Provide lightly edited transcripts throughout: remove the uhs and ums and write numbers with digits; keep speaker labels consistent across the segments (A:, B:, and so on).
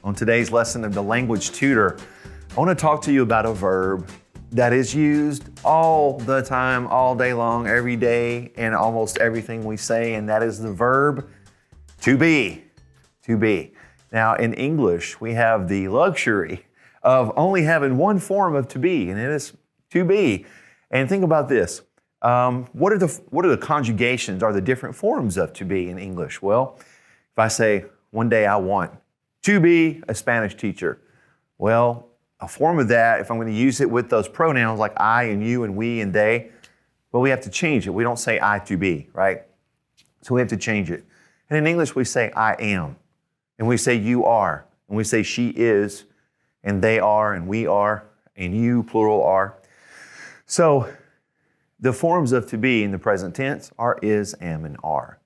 A: On today's lesson of the Language Tutor, I want to talk to you about a verb that is used all the time, all day long, every day, in almost everything we say, and that is the verb to be. To be. Now, in English, we have the luxury of only having one form of to be, and it is to be. And think about this. What are the conjugations, or the different forms of to be in English? Well, if I say, one day I want to be a Spanish teacher. Well, a form of that, if I'm going to use it with those pronouns like I and you and we and they, well, we have to change it. We don't say I to be, right? So we have to change it. And in English, we say I am. And we say you are. And we say she is. And they are. And we are. And you, plural, are. So the forms of to be in the present tense are is, am, and are.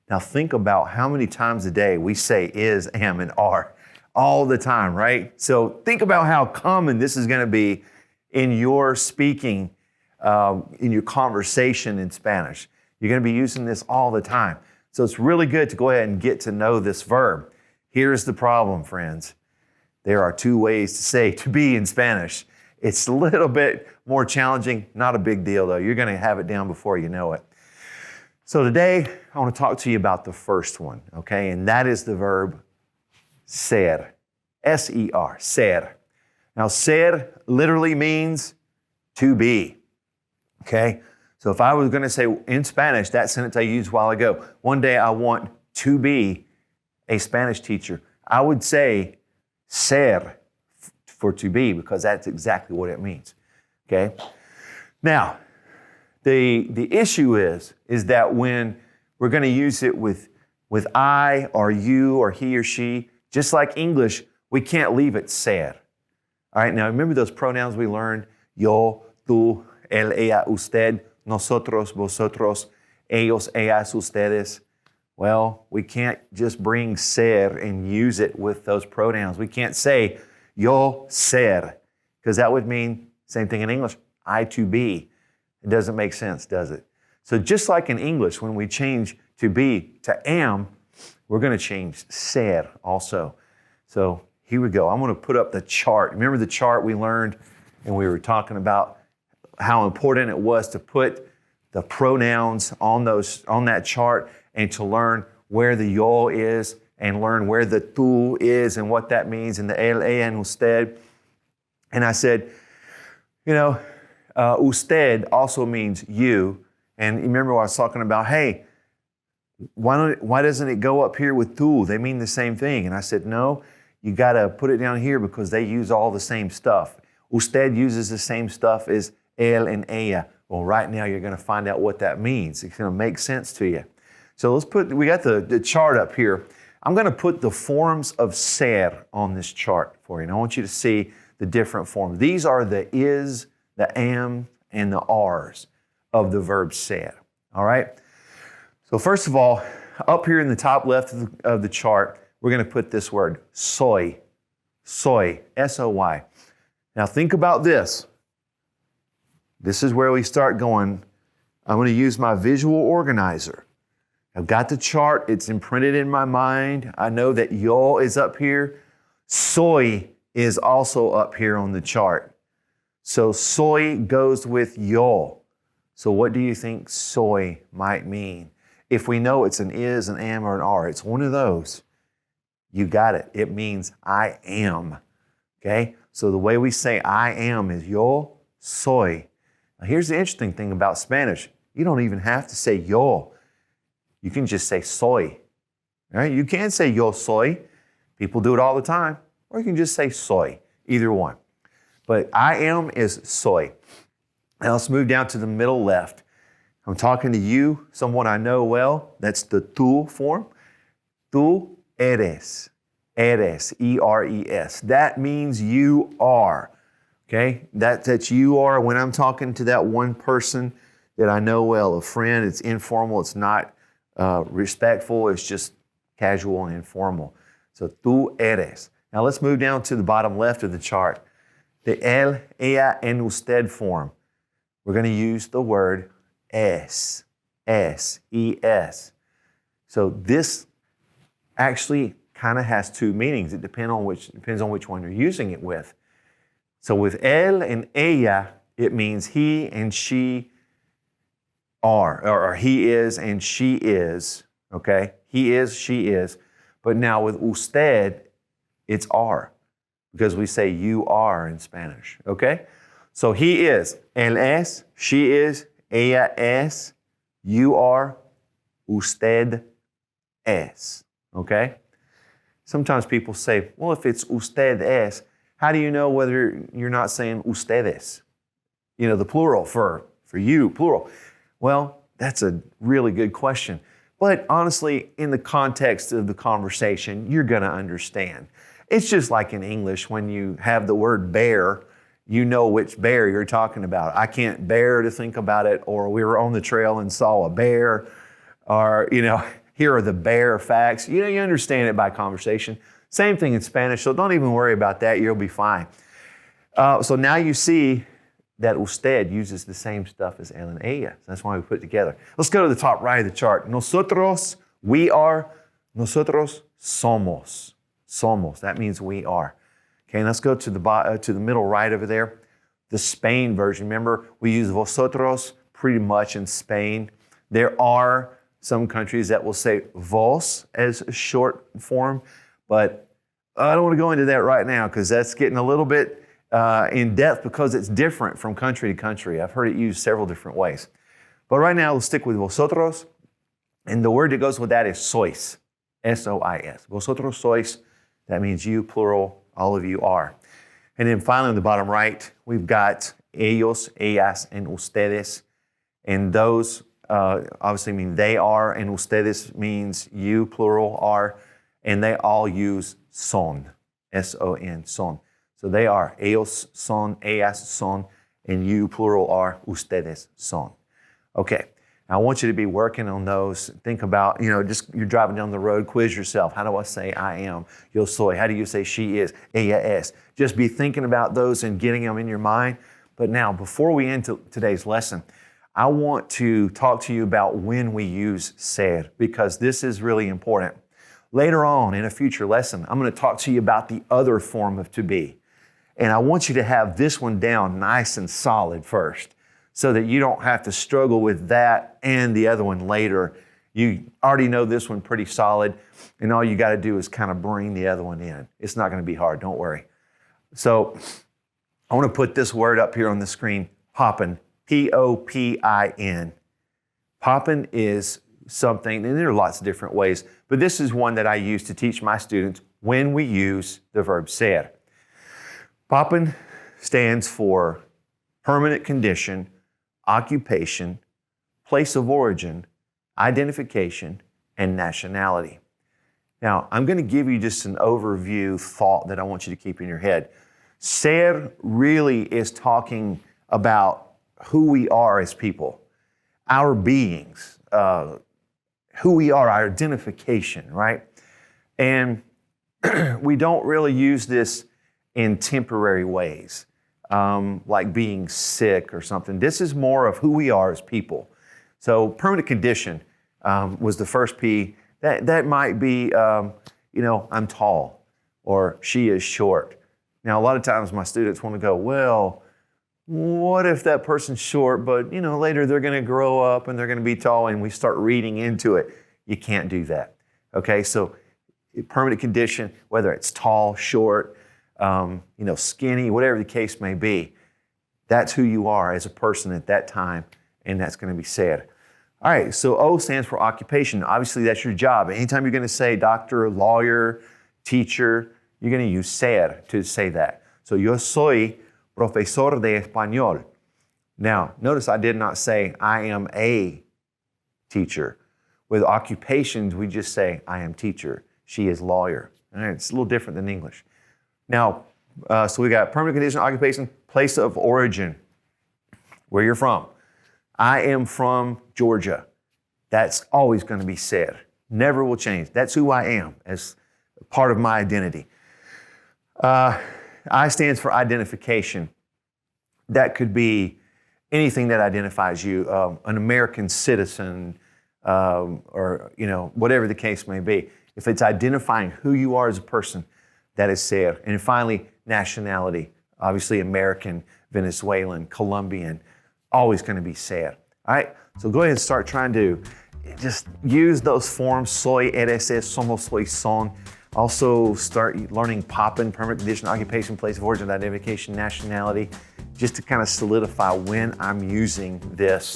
A: Now think about how many times a day we say is, am, and are all the time, right? So think about how common this is going to be in your speaking, in your conversation in Spanish. You're going to be using this all the time. So it's really good to go ahead and get to know this verb. Here's the problem, friends. There are two ways to say to be in Spanish. It's a little bit more challenging, not a big deal though. You're going to have it down before you know it. So today, I want to talk to you about the first one, okay? And that is the verb ser, S-E-R, ser. Now, ser literally means to be, okay? So if I was going to say in Spanish, that sentence I used a while ago, one day I want to be a Spanish teacher, I would say ser for to be, because that's exactly what it means, okay? Now, the issue is that when we're going to use it with I or you or he or she, just like English, we can't leave it ser. All right, now remember those pronouns we learned? Yo, tú, él, ella, usted, nosotros, vosotros, ellos, ellas, ustedes. Well, we can't just bring ser and use it with those pronouns. We can't say yo ser, because that would mean, same thing in English, I to be. It doesn't make sense, does it? So just like in English, when we change to be to am, we're going to change ser also. So here we go. I'm going to put up the chart. Remember the chart we learned, and we were talking about how important it was to put the pronouns on that chart and to learn where the yo is and learn where the tú is and what that means, and the él, ella, and usted. And I said, usted also means you. And you remember what I was talking about? Hey, why doesn't it go up here with tú? They mean the same thing. And I said, no, you got to put it down here because they use all the same stuff. Usted uses the same stuff as él and ella. Well, right now you're going to find out what that means. It's going to make sense to you. So we got the chart up here. I'm going to put the forms of ser on this chart for you. And I want you to see the different forms. These are the is, the am, and the ares of the verb ser. All right? So first of all, up here in the top left of the chart, we're going to put this word, soy. Soy, S-O-Y. Now think about this. This is where we start going. I'm going to use my visual organizer. I've got the chart. It's imprinted in my mind. I know that yo is up here. Soy is also up here on the chart. So soy goes with yo. So what do you think soy might mean? If we know it's an is, an am, or an are, it's one of those. You got it. It means I am. Okay? So the way we say I am is yo soy. Now here's the interesting thing about Spanish. You don't even have to say yo. You can just say soy. All right? You can say yo soy. People do it all the time. Or you can just say soy. Either one. But I am is soy. Now let's move down to the middle left. I'm talking to you, someone I know well. That's the tú form. Tú eres. Eres. E-R-E-S. That means you are. Okay? That you are. When I'm talking to that one person that I know well, a friend, it's informal. It's not respectful. It's just casual and informal. So tú eres. Now let's move down to the bottom left of the chart. The él, ella, and usted form. We're going to use the word es. Es. E-S. So this actually kind of has two meanings. It depends on which one you're using it with. So with él and ella, it means he and she are, or he is and she is, okay? He is, she is. But now with usted, it's are, because we say you are in Spanish, okay? So he is, él es, she is, ella es, you are, usted es, okay? Sometimes people say, well, if it's usted es, how do you know whether you're not saying ustedes? You know, the plural for you, plural. Well, that's a really good question. But honestly, in the context of the conversation, you're going to understand. It's just like in English, when you have the word bear, you know which bear you're talking about. I can't bear to think about it, or we were on the trail and saw a bear, or, you know, here are the bear facts. You know, you understand it by conversation. Same thing in Spanish, so don't even worry about that. You'll be fine. So now you see that usted uses the same stuff as él and ella. That's why we put it together. Let's go to the top right of the chart. Nosotros, we are. Nosotros somos. Somos, that means we are. Okay, let's go to the middle right over there. The Spain version. Remember, we use vosotros pretty much in Spain. There are some countries that will say vos as a short form, but I don't want to go into that right now because that's getting a little bit in depth because it's different from country to country. I've heard it used several different ways. But right now, we'll stick with vosotros. And the word that goes with that is sois, S-O-I-S. Vosotros sois, that means you, plural, all of you are. And then finally, on the bottom right, we've got ellos, ellas, and ustedes. And those obviously mean they are, and ustedes means you, plural, are. And they all use son, S-O-N, son. So they are, ellos son, ellas son, and you, plural, are, ustedes son. Okay, now I want you to be working on those. Think about, just you're driving down the road, quiz yourself. How do I say I am? Yo soy. How do you say she is? Ella es. Just be thinking about those and getting them in your mind. But now, before we end today's lesson, I want to talk to you about when we use ser, because this is really important. Later on in a future lesson, I'm going to talk to you about the other form of to be. And I want you to have this one down nice and solid first so that you don't have to struggle with that and the other one later. You already know this one pretty solid, and all you got to do is kind of bring the other one in. It's not going to be hard, don't worry. So I want to put this word up here on the screen, Poppin, P-O-P-I-N. Poppin is something, and there are lots of different ways, but this is one that I use to teach my students when we use the verb ser. Poppin stands for permanent condition, occupation, place of origin, identification, and nationality. Now, I'm going to give you just an overview thought that I want you to keep in your head. Ser really is talking about who we are as people, our beings, who we are, our identification, right? And we don't really use this in temporary ways, like being sick or something. This is more of who we are as people. So permanent condition was the first P. That might be, I'm tall, or she is short. Now, a lot of times my students want to go, well, what if that person's short, but later they're going to grow up and they're going to be tall, and we start reading into it. You can't do that. Okay, so permanent condition, whether it's tall, short, skinny, whatever the case may be, that's who you are as a person at that time, and that's going to be said. All right, so O stands for occupation. Obviously, that's your job. Anytime you're going to say doctor, lawyer, teacher, you're going to use ser to say that. So yo soy profesor de español. Now, notice I did not say I am a teacher. With occupations, we just say I am teacher. She is lawyer. All right, it's a little different than English. Now, so we got permanent condition, occupation, place of origin, where you're from. I am from Georgia. That's always going to be said. Never will change. That's who I am as part of my identity. I stands for identification. That could be anything that identifies you, an American citizen, or whatever the case may be. If it's identifying who you are as a person, that is ser. And finally, nationality. Obviously, American, Venezuelan, Colombian, always going to be ser. All right, so go ahead and start trying to just use those forms, soy, eres, es, somos, soy, son. Also start learning Poppin, permanent condition, occupation, place of origin, identification, nationality, just to kind of solidify when I'm using this